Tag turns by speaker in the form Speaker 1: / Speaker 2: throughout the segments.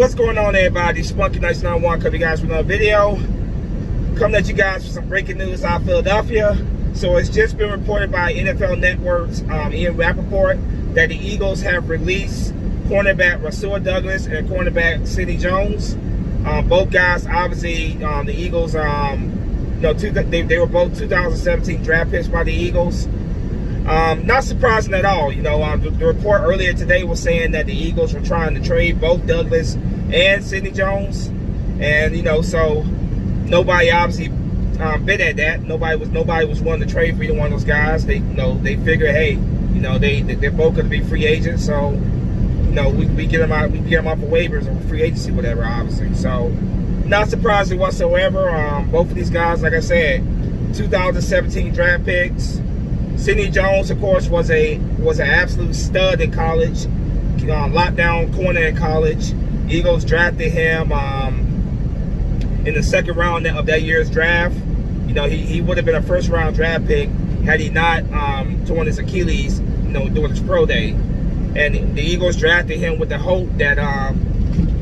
Speaker 1: What's going on, everybody? Spunky Nights 91 coming you guys with another video. Coming at you guys with some breaking news out of Philadelphia. So it's just been reported by NFL Network's Ian Rappaport that the Eagles have released cornerback Rasul Douglas and cornerback Sidney Jones. Both guys, obviously, the Eagles, they were both 2017 draft picks by the Eagles. Not surprising at all. The report earlier today was saying that the Eagles were trying to trade both Douglas and Sidney Jones, and so nobody obviously bid at that. Nobody was willing to trade for either one of those guys. They figured, hey, they're both going to be free agents, so we get them out, off of waivers or free agency, whatever. Obviously, so not surprising whatsoever. Both of these guys, like I said, 2017 draft picks. Sidney Jones, of course, was an absolute stud in college, lockdown corner in college. Eagles drafted him in the second round of that year's draft. He would have been a first round draft pick had he not torn his Achilles, during his pro day. And the Eagles drafted him with the hope that,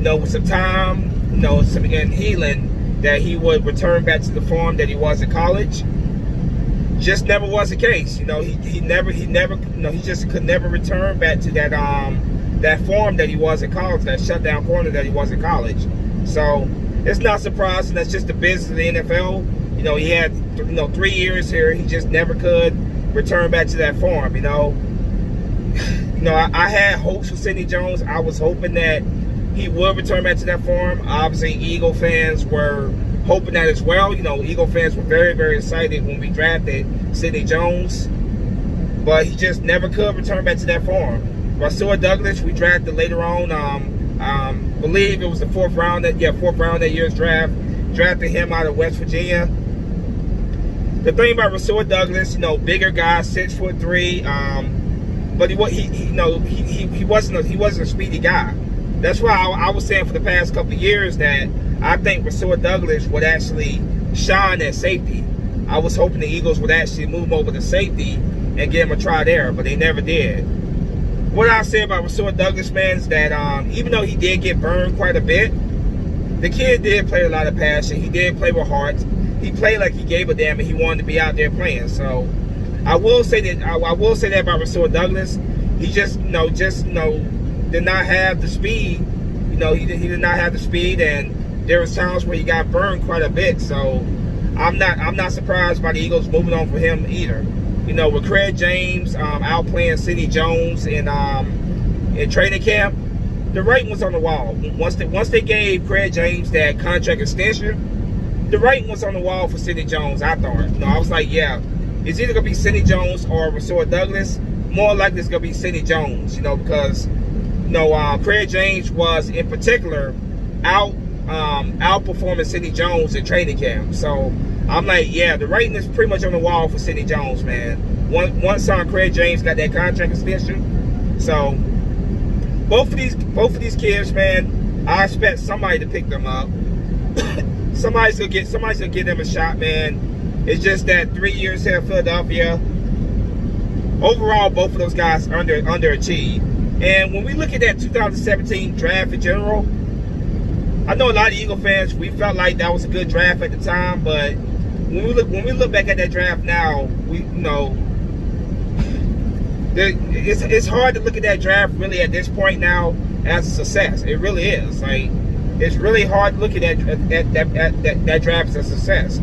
Speaker 1: with some time, and healing, that he would return back to the form that he was in college. Just never was the case. He just could never return back to that form that he was in college, that shutdown corner that he was in college. So it's not surprising. That's just the business of the NFL. He had 3 years here. He just never could return back to that form. I had hopes for Sidney Jones. I was hoping that he would return back to that form. Obviously, Eagle fans were hoping that as well. Eagle fans were very, very excited when we drafted Sidney Jones, but he just never could return back to that form. Rasul Douglas, we drafted later on. Believe it was the fourth round that year's draft. Drafted him out of West Virginia. The thing about Rasul Douglas, bigger guy, 6'3", but he wasn't a speedy guy. That's why I was saying for the past couple of years that I think Rasul Douglas would actually shine at safety. I was hoping the Eagles would actually move him over to safety and give him a try there, but they never did. What I'll say about Rasul Douglas, man, is that even though he did get burned quite a bit, the kid did play a lot of passion. He did play with heart. He played like he gave a damn and he wanted to be out there playing. So I will say that about Rasul Douglas. He just did not have the speed. He did not have the speed, and there was times where he got burned quite a bit. So I'm not surprised by the Eagles moving on for him either. With Craig James outplaying Sidney Jones in training camp, the writing was on the wall. Once they gave Craig James that contract extension, the writing was on the wall for Sidney Jones. I thought, I was like, yeah, it's either gonna be Sidney Jones or Rasul Douglas. More likely it's gonna be Sidney Jones, because Craig James was in particular outperforming Sidney Jones in training camp. So I'm like, yeah, the writing is pretty much on the wall for Sidney Jones, man. Once Craig James got that contract extension. So both of these kids, man, I expect somebody to pick them up. somebody's gonna give them a shot, man. It's just that 3 years here in Philadelphia, overall, both of those guys underachieved. And when we look at that 2017 draft in general, I know a lot of Eagle fans, we felt like that was a good draft at the time, but when we look back at that draft now, it's hard to look at that draft really at this point now as a success. It really is. Like, it's really hard to look at that draft as a success.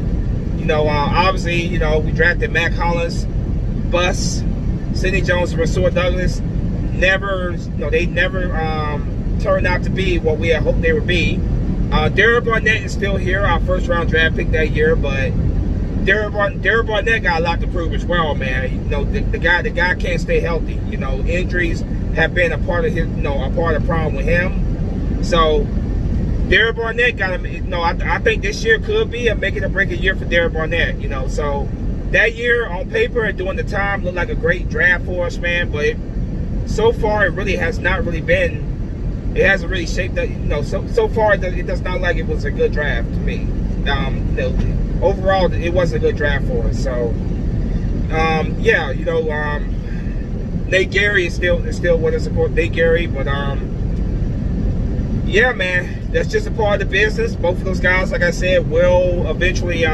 Speaker 1: Obviously, we drafted Mac Hollins, Bus, Sidney Jones, and Rasul Douglas. They never turned out to be what we had hoped they would be. Derek Barnett is still here, our first round draft pick that year, but Derek Barnett got a lot to prove as well, man. The guy can't stay healthy. Injuries have been a part of the problem with him. So Derek Barnett got him. I think this year could be a make it or break it year for Derek Barnett. So that year on paper and during the time looked like a great draft for us, man. But so far it really has not really been. It hasn't really shaped up. So far it does not like it was a good draft to me. Overall, it wasn't a good draft for us. So yeah, Nate Gary is still with us, of course. Nate Gary, but yeah, man, that's just a part of the business. Both of those guys, like I said, will eventually.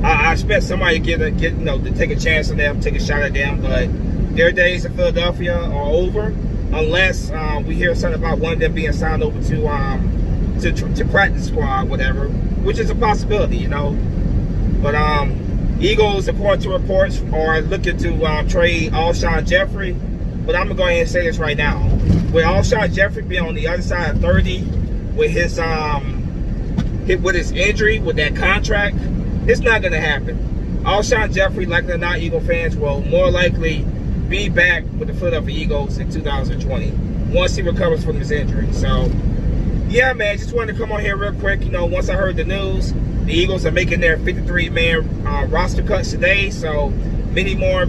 Speaker 1: I expect somebody to take a chance on them, take a shot at them, but their days in Philadelphia are over unless we hear something about one of them being signed over to practice squad, whatever, which is a possibility, you know. But Eagles, according to reports, are looking to trade Alshon Jeffrey. But I'm gonna go ahead and say this right now: with Alshon Jeffrey being on the other side of 30, with his injury, with that contract, it's not gonna happen. Alshon Jeffrey, like or not, Eagle fans will more likely be back with the Philadelphia Eagles in 2020 once he recovers from his injury. So, yeah, man, just wanted to come on here real quick. You know, once I heard the news, the Eagles are making their 53-man roster cuts today. So many more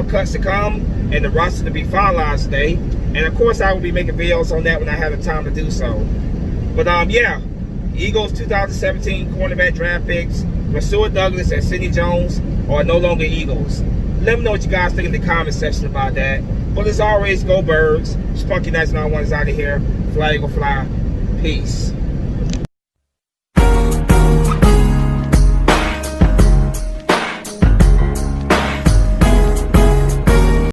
Speaker 1: cuts to come, and the roster to be finalized today. And of course, I will be making videos on that when I have the time to do so. But yeah, Eagles 2017 cornerback draft picks, Rasul Douglas and Sidney Jones, are no longer Eagles. Let me know what you guys think in the comment section about that. But as always, go Birds. Spunky Nights 91 is out of here. Fly, Eagle, fly. Peace.